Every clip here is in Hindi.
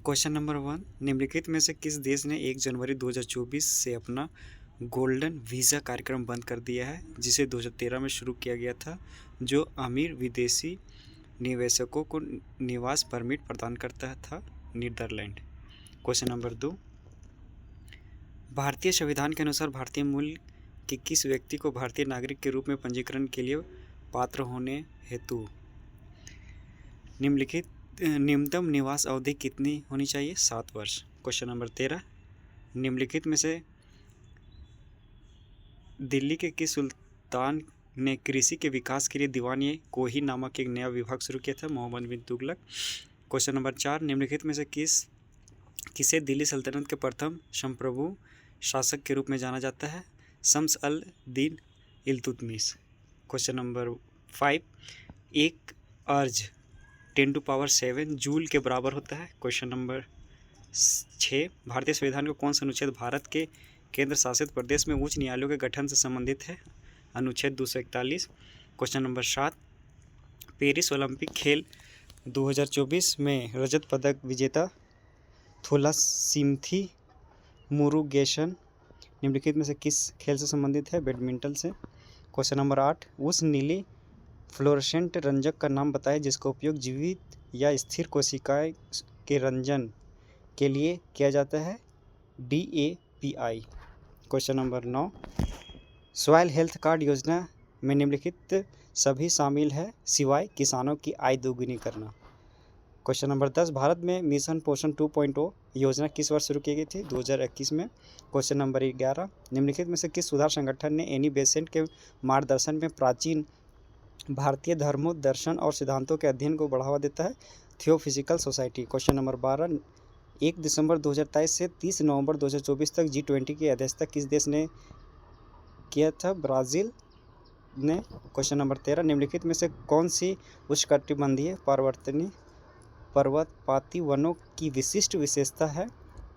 क्वेश्चन नंबर 1, निम्नलिखित में से किस देश ने 1 जनवरी 2024 से अपना गोल्डन वीज़ा कार्यक्रम बंद कर दिया है, जिसे 2013 में शुरू किया गया था, जो अमीर विदेशी निवेशकों को निवास परमिट प्रदान करता था? नीदरलैंड। क्वेश्चन नंबर 2, भारतीय संविधान के अनुसार भारतीय मूल के किस व्यक्ति को भारतीय नागरिक के रूप में पंजीकरण के लिए पात्र होने हेतु निम्नलिखित न्यूनतम निवास अवधि कितनी होनी चाहिए? 7 वर्ष। क्वेश्चन नंबर 13, निम्नलिखित में से दिल्ली के किस सुल्तान ने कृषि के विकास के लिए दीवान-ए-कोही नामक एक नया विभाग शुरू किया था? मोहम्मद बिन तुगलक। क्वेश्चन नंबर 4, निम्नलिखित में से किसे दिल्ली सल्तनत के प्रथम संप्रभु शासक के रूप में जाना जाता है? शम्स अल दीन इल्तुतमिश। क्वेश्चन नंबर 5, एक अर्ज 10⁻7 जूल के बराबर होता है? क्वेश्चन नंबर 6, भारतीय संविधान का कौन सा अनुच्छेद भारत के केंद्र शासित प्रदेश में उच्च न्यायालयों के गठन से संबंधित है? अनुच्छेद 241। क्वेश्चन नंबर 7, पेरिस ओलंपिक खेल 2024 में रजत पदक विजेता थुलासिमथी मुरुगेसन निम्नलिखित में से किस खेल से संबंधित है? बैडमिंटन से। क्वेश्चन नंबर 8, उस नीले फ्लोरोसेंट रंजक का नाम बताएं जिसका उपयोग जीवित या स्थिर कोशिकाएं के रंजन के लिए किया जाता है? DAPI। Question number 9, soil health card योजना में निम्नलिखित सभी शामिल है सिवाय किसानों की आय दोगुनी करना? क्वेश्चन नंबर 10, भारत में मिशन पोषण 2.0 योजना किस वर्ष शुरू की गई थी? 2021 में। क्वेश्चन नंबर 11, निम्नलिखित में से किस सुधार संगठन ने एनी बेसेंट के मार्गदर्शन में प्राचीन भारतीय धर्मों, दर्शन और सिद्धांतों के अध्ययन को बढ़ावा देता है? थियोफिजिकल सोसाइटी। क्वेश्चन नंबर 12, 1 दिसंबर 2023 से 30 नवंबर 2024 तक G20 की अध्यक्षता किस देश ने किया था? ब्राज़ील ने। क्वेश्चन नंबर 13, निम्नलिखित में से कौन सी उष्णकटिबंधीय पर्वतपाती वनों की विशिष्ट विशेषता है?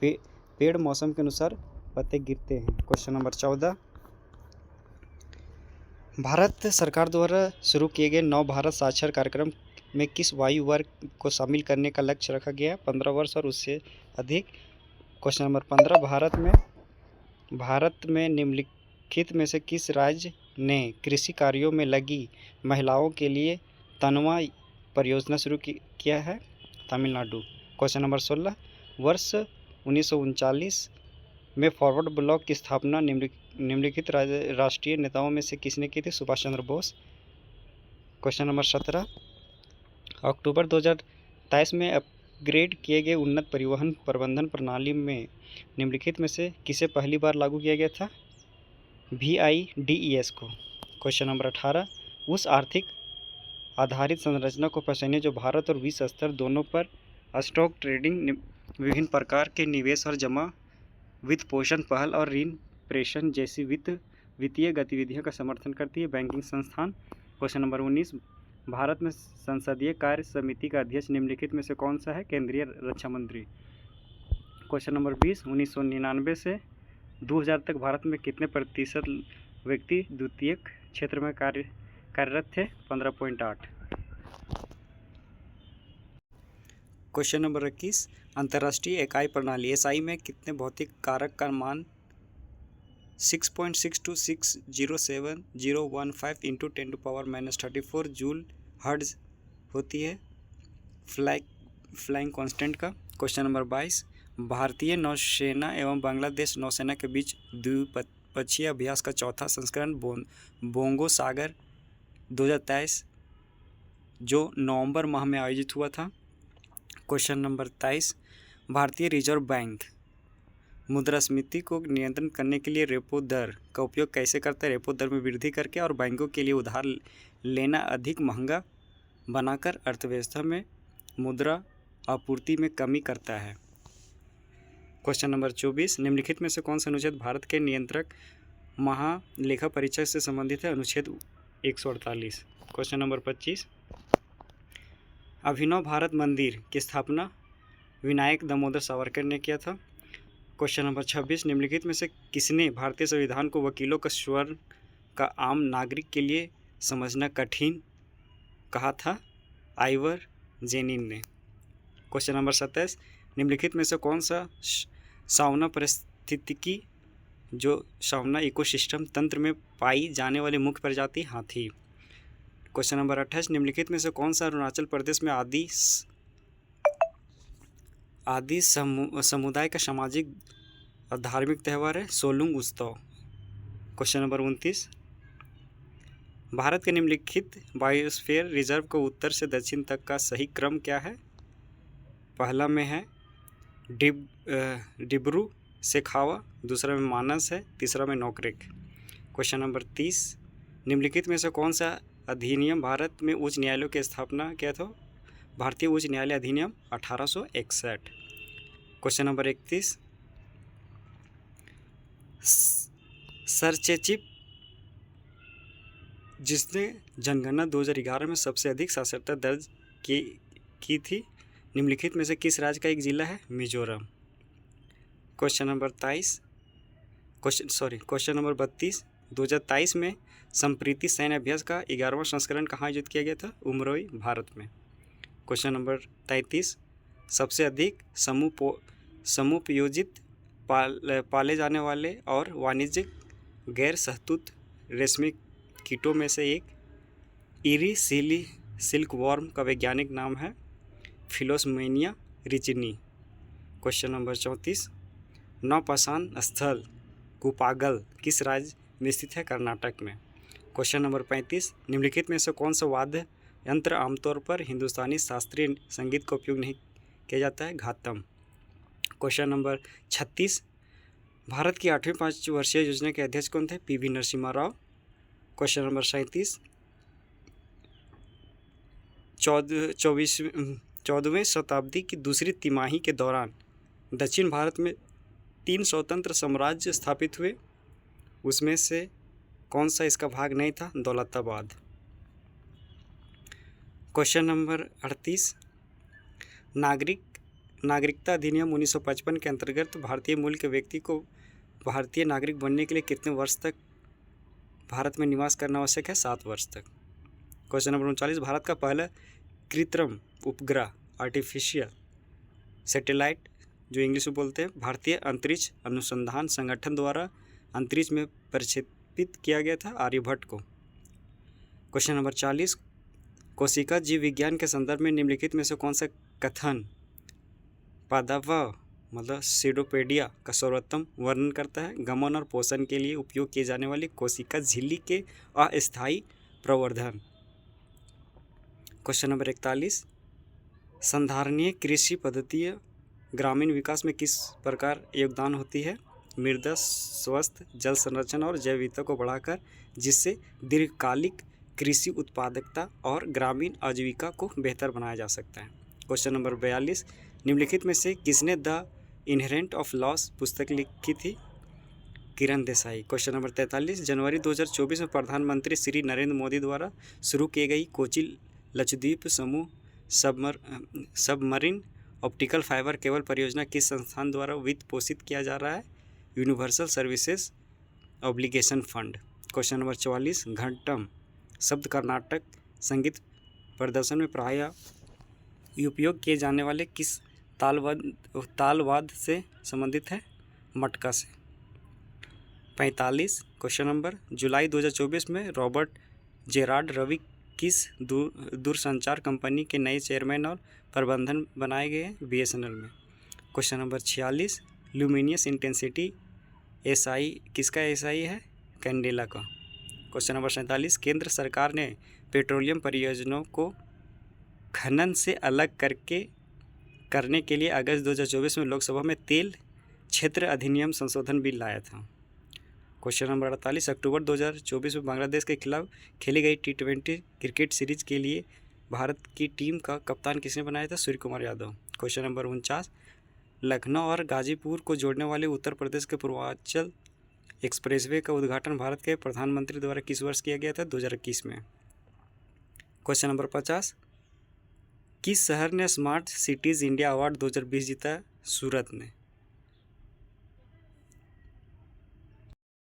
पेड़ मौसम के अनुसार पत्ते गिरते हैं। क्वेश्चन नंबर 14, भारत सरकार द्वारा शुरू किए गए नव भारत साक्षर कार्यक्रम में किस आयु वर्ग को शामिल करने का लक्ष्य रखा गया है? 15 वर्ष और उससे अधिक। क्वेश्चन नंबर 15, भारत में निम्नलिखित में से किस राज्य ने कृषि कार्यों में लगी महिलाओं के लिए तनवा परियोजना शुरू किया है? तमिलनाडु। क्वेश्चन नंबर 16, वर्ष 1939 में फॉरवर्ड ब्लॉक की स्थापना निम्नलिखित राष्ट्रीय नेताओं में से किसने की थी? सुभाष चंद्र बोस। क्वेश्चन नंबर 17, अक्टूबर 2023 में अपग्रेड किए गए उन्नत परिवहन प्रबंधन प्रणाली में निम्नलिखित में से किसे पहली बार लागू किया गया था? VIDES को। क्वेश्चन नंबर 18, उस आर्थिक आधारित संरचना को पहचानिए जो भारत और विश्व स्तर दोनों पर स्टॉक ट्रेडिंग, विभिन्न प्रकार के निवेश और जमा, वित्त पोषण पहल और ऋण प्रेषण जैसी वित्तीय गतिविधियों का समर्थन करती है? बैंकिंग संस्थान। क्वेश्चन नंबर 19, भारत में संसदीय कार्य समिति का अध्यक्ष निम्नलिखित में से कौन सा है? केंद्रीय रक्षा मंत्री। क्वेश्चन नंबर 20, 1999 से 2000 तक भारत में कितने प्रतिशत व्यक्ति द्वितीयक क्षेत्र में कार्यरत थे? 15.8। क्वेश्चन नंबर 21, अंतर्राष्ट्रीय इकाई प्रणाली SI में कितने भौतिक कारक का मान 6.62607.015 इंटू 10⁻⁻34 जूल हर्ट्ज होती है फ्लाइंग कांस्टेंट का? क्वेश्चन नंबर 22, भारतीय नौसेना एवं बांग्लादेश नौसेना के बीच द्विपक्षीय अभ्यास का चौथा संस्करण बोंगो सागर 2023 जो नवंबर माह में आयोजित हुआ था? क्वेश्चन नंबर 23, भारतीय रिजर्व बैंक मुद्रास्फीति को नियंत्रण करने के लिए रेपो दर का उपयोग कैसे करता है? रेपो दर में वृद्धि करके और बैंकों के लिए उधार लेना अधिक महंगा बनाकर अर्थव्यवस्था में मुद्रा आपूर्ति में कमी करता है। क्वेश्चन नंबर 24, निम्नलिखित में से कौन सा अनुच्छेद भारत के नियंत्रक महालेखा परीक्षक से संबंधित है? अनुच्छेद 148। क्वेश्चन नंबर 25, अभिनव भारत मंदिर की स्थापना विनायक दामोदर सावरकर ने किया था? क्वेश्चन नंबर 26, निम्नलिखित में से किसने भारतीय संविधान को वकीलों का स्वर का आम नागरिक के लिए समझना कठिन कहा था? आइवर जेनिन ने। क्वेश्चन नंबर 27, निम्नलिखित में से कौन सा सावना पारिस्थितिकी जो सावना इकोसिस्टम तंत्र में पाई जाने वाली मुख्य प्रजाति हाथी। क्वेश्चन नंबर 28, निम्नलिखित में से कौन सा अरुणाचल प्रदेश में आदि समुदाय का सामाजिक और धार्मिक त्यौहार है? सोलुंग उत्सव। क्वेश्चन नंबर 29, भारत के निम्नलिखित बायोस्फीयर रिजर्व को उत्तर से दक्षिण तक का सही क्रम क्या है? पहला में है डिब्रू शेखावा, दूसरा में मानस है, तीसरा में नोकरेक। क्वेश्चन नंबर 30, निम्नलिखित में से कौन सा अधिनियम भारत में उच्च न्यायालयों की स्थापना किया था? भारतीय उच्च न्यायालय अधिनियम 1861। क्वेश्चन नंबर 31, सरचेचिप जिसने जनगणना 2011 में सबसे अधिक साक्षरता दर्ज की थी, निम्नलिखित में से किस राज्य का एक जिला है? मिजोरम। क्वेश्चन नंबर 32, 2023 में संप्रीति सैन्य अभ्यास का 11वां संस्करण कहाँ आयोजित किया गया था? उमरोई, भारत में। क्वेश्चन नंबर 33, सबसे अधिक समुपयोजित पाले जाने वाले और वाणिज्यिक गैर शहतूत रेशमी कीटों में से एक इरी सिल्कवॉर्म का वैज्ञानिक नाम है फिलोसमेनिया रिचिनी। क्वेश्चन नंबर 34, नौपाषाण स्थल कूपागल किस राज्य में स्थित है? कर्नाटक में। क्वेश्चन नंबर 35, निम्नलिखित में से कौन सा वाद्य यंत्र आमतौर पर हिंदुस्तानी शास्त्रीय संगीत का उपयोग नहीं किया जाता है? घातम। क्वेश्चन नंबर 36, भारत की 8वीं पंचवर्षीय योजना के अध्यक्ष कौन थे? PV Narasimha Rao. Question number 37, 14वीं शताब्दी की दूसरी तिमाही के दौरान दक्षिण भारत में 3 स्वतंत्र साम्राज्य स्थापित हुए, उसमें से कौन सा इसका भाग नहीं था? दौलताबाद। क्वेश्चन नंबर 38, नागरिकता अधिनियम 1955 के अंतर्गत भारतीय मूल के व्यक्ति को भारतीय नागरिक बनने के लिए कितने वर्ष तक भारत में निवास करना आवश्यक है? 7 वर्ष तक। क्वेश्चन नंबर 39, भारत का पहला कृत्रिम उपग्रह आर्टिफिशियल सैटेलाइट जो इंग्लिश में बोलते हैं भारतीय अंतरिक्ष अनुसंधान संगठन द्वारा अंतरिक्ष में प्रक्षेपित किया गया था? आर्यभट्ट को। क्वेश्चन नंबर 40, कोशिका जीव विज्ञान के संदर्भ में निम्नलिखित में से कौन सा कथन पादप मतलब सीडोपेडिया का सर्वोत्तम वर्णन करता है? गमन और पोषण के लिए उपयोग किए जाने वाली कोशिका झिल्ली के अस्थायी प्रवर्धन। क्वेश्चन नंबर 41, संधारणीय कृषि पद्धतियाँ ग्रामीण विकास में किस प्रकार योगदान होती है? मृदा स्वास्थ्य, जल संरक्षण और जैव विविधता को बढ़ाकर, जिससे दीर्घकालिक कृषि उत्पादकता और ग्रामीण आजीविका को बेहतर बनाया जा सकता है। क्वेश्चन नंबर 42, निम्नलिखित में से किसने द इनहेरेंट ऑफ लॉस पुस्तक लिखी थी? किरण देसाई। क्वेश्चन नंबर 43, जनवरी 2024 में प्रधानमंत्री श्री नरेंद्र मोदी द्वारा शुरू की गई कोची लक्षद्वीप समूह सबमरीन ऑप्टिकल फाइबर केबल परियोजना किस संस्थान द्वारा वित्त पोषित किया जा रहा है? Universal services obligation fund. Question number 44, घंटम शब्द कर्नाटक संगीत प्रदर्शन में प्रायः उपयोग किए जाने वाले किस तालवाद्य से संबंधित है? मटका से। 45, क्वेश्चन नंबर, जुलाई 2024 में रॉबर्ट जेरार्ड रवि किस दूरसंचार कंपनी के नए चेयरमैन और प्रबंधन बनाए गए हैं? BSNL में। Question number 46, luminous intensity SI किसका SI है? कैंडेला का। क्वेश्चन नंबर 47, केंद्र सरकार ने पेट्रोलियम परियोजनाओं को खनन से अलग करने के लिए अगस्त 2024 में लोकसभा में तेल क्षेत्र अधिनियम संशोधन बिल लाया था। क्वेश्चन नंबर 48, अक्टूबर 2024 में बांग्लादेश के खिलाफ खेली गई T20 क्रिकेट सीरीज के लिए भारत की टीम का कप्तान किसने बनाया था? सूर्य कुमार यादव। क्वेश्चन नंबर 49, लखनऊ और गाजीपुर को जोड़ने वाले उत्तर प्रदेश के पूर्वांचल एक्सप्रेसवे का उद्घाटन भारत के प्रधानमंत्री द्वारा किस वर्ष किया गया था? 2021 में। क्वेश्चन नंबर 50, किस शहर ने स्मार्ट सिटीज़ इंडिया अवार्ड 2020 जीता? सूरत ने।